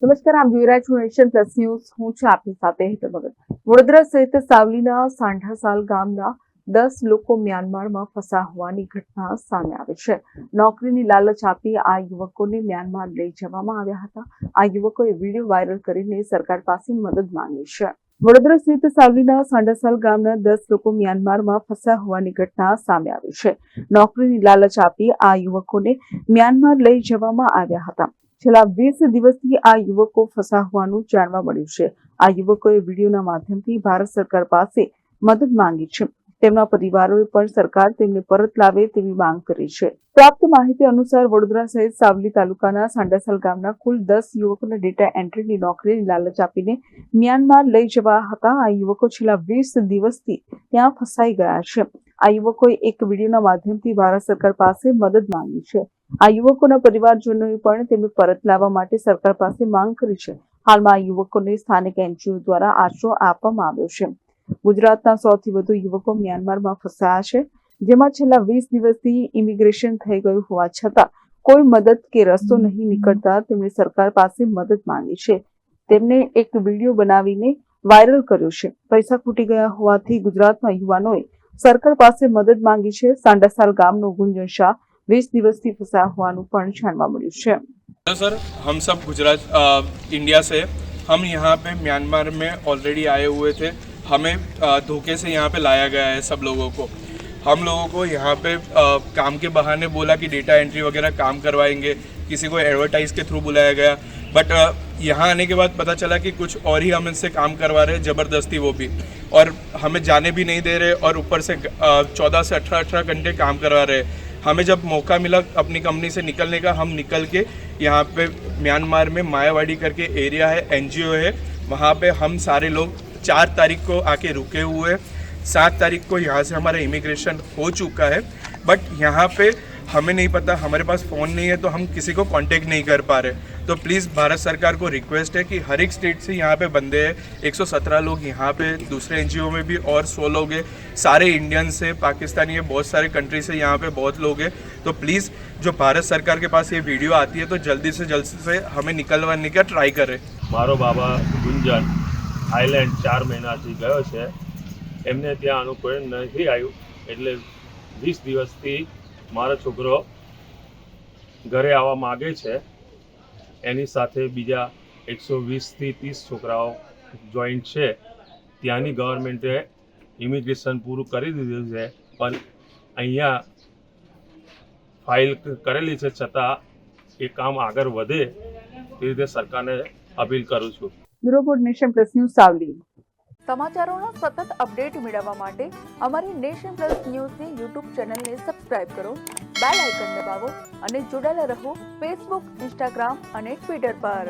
નમસ્કાર, આપ જોઈ રહ્યા છો નેશન પ્લસ ન્યૂઝ. હું છું આપની સાથે હેતલ ભગત. વડોદરા સહિત સાવલીના સાંઢાસાલ ગામના 10 લોકો મ્યાનમારમાં ફસાયા હોવાની ઘટના સામે આવી છે. નોકરીની લાલચ આપી આ યુવકોને મ્યાનમાર લઈ જવામાં આવ્યા હતા. આ યુવકોએ વિડીયો વાયરલ કરીને સરકાર પાસે મદદ માંગી છે. વડોદરા સહિત સાવલીના સાંઢાસાલ ગામના 10 લોકો મ્યાનમારમાં ફસાયા હોવાની ઘટના સામે આવી છે. નોકરીની લાલચ આપી આ યુવકોને મ્યાનમાર લઈ જવામાં આવ્યા હતા. છેલ્લા 20 દિવસથી આ યુવકો ફસાયા હોવાનું જાણવા મળ્યું છે. આ યુવકોએ વિડીયોના માધ્યમથી ભારત સરકાર પાસે મદદ માંગી છે. તેમના પરિવારોએ પણ સરકાર તેમને પરત લાવે તેવી માંગ કરી છે. પ્રાપ્ત માહિતી અનુસાર વડોદરા સહિત સાવલી તાલુકાના સાંઢાસાલ ગામના કુલ 10 યુવકોને ડેટા એન્ટ્રીની નોકરીની લાલચ આપીને મ્યાનમાર લઈ જવા હતા. આ યુવકો છેલ્લા 20 દિવસથી ત્યાં ફસાઈ ગયા છે. આ યુવકોએ એક વિડીયોના માધ્યમથી ભારત સરકાર પાસે મદદ માંગી છે. આ યુવકોના પરિવારજનોએ પણ તેમને પરત લાવવા માટે સરકાર પાસે માંગ કરી છે. હાલમાં આ યુવકોને સ્થાનિક એનજીઓ દ્વારા આશરો આપવામાં આવ્યો છે. ગુજરાતના 100થી વધુ યુવકો મ્યાનમારમાં ફસાયા છે, જેમાં છેલ્લા 20 દિવસથી ઇમિગ્રેશન થઈ ગયું હોવા છતાં કોઈ મદદ કે રસ્તો નહીં નીકળતા તેમણે સરકાર પાસે મદદ માંગી છે. તેમને એક વિડીયો બનાવીને વાયરલ કર્યો છે. પૈસા ખૂટી ગયા હોવાથી ગુજરાતના યુવાનોએ સરકાર પાસે મદદ માંગી છે. સાંઢાસાલ ગામનો ગુંજન શાહ 20 દિવसથી फंसा होવાનું પણ જાણવા મળ્યું છે. सर, हम सब गुजरात इंडिया से हम यहाँ पे म्यांमार में ऑलरेडी आए हुए थे. हमें धोखे से यहाँ पे लाया गया है सब लोगों को. हम लोगों को यहाँ पे काम के बहाने बोला कि डेटा एंट्री वगैरह काम करवाएंगे. किसी को एडवर्टाइज के थ्रू बुलाया गया, बट यहाँ आने के बाद पता चला कि कुछ और ही हम इनसे काम करवा रहे हैं, ज़बरदस्ती वो भी, और हमें जाने भी नहीं दे रहे और ऊपर से 14 से 18 घंटे काम करवा रहे हैं. हमें जब मौका मिला अपनी कंपनी से निकलने का, हम निकल के यहाँ पे म्यांमार में मायावाड़ी करके एरिया है, एनजीओ है, वहाँ पे हम सारे लोग 4 तारीख को आके रुके हुए हैं. 7 तारीख को यहाँ से हमारा इमिग्रेशन हो चुका है, बट यहाँ पे हमें नहीं पता, हमारे पास फ़ोन नहीं है तो हम किसी को कांटेक्ट नहीं कर पा रहे. तो प्लीज़ भारत सरकार को रिक्वेस्ट है कि हर एक स्टेट से यहाँ पे बंदे हैं. 117 लोग यहाँ पे, दूसरे एनजीओ में भी और 100 लोग हैं. सारे इंडियंस है, पाकिस्तानी है, बहुत सारे कंट्री से यहाँ पे बहुत लोग हैं. तो प्लीज़ जो भारत सरकार के पास ये वीडियो आती है तो जल्दी से हमें निकलवाने का ट्राई करें. मारो बाबा गुंजन आइलैंड 4 મહિનાથી ગયો છે. એમને ત્યાં અનુકૂળ નથી આવ્યું, એટલે 20 દિવસથી મારો છોકરો ઘરે આવવા માગે છે. એની સાથે બીજા 120થી 30 છોકરાઓ જોઈન્ટ છે. ત્યાંની ગવર્મેન્ટે ઇમિગ્રેશન પૂરું કરી દીધું છે, પણ અહીંયા ફાઇલ કરેલી છે, છતાં એ કામ આગળ વધે તે રીતે સરકારને અપીલ કરું છું. Bureau report, Nation Plus News, Savli. સમાચારોના સતત અપડેટ મેળવવા માટે અમારી નેશન પ્લસ ન્યૂઝની યુટ્યુબ ચેનલને સબસ્ક્રાઇબ કરો, બેલ આઇકન દબાવો અને જોડાયેલા રહો ફેસબુક, ઇન્સ્ટાગ્રામ અને ટ્વિટર પર.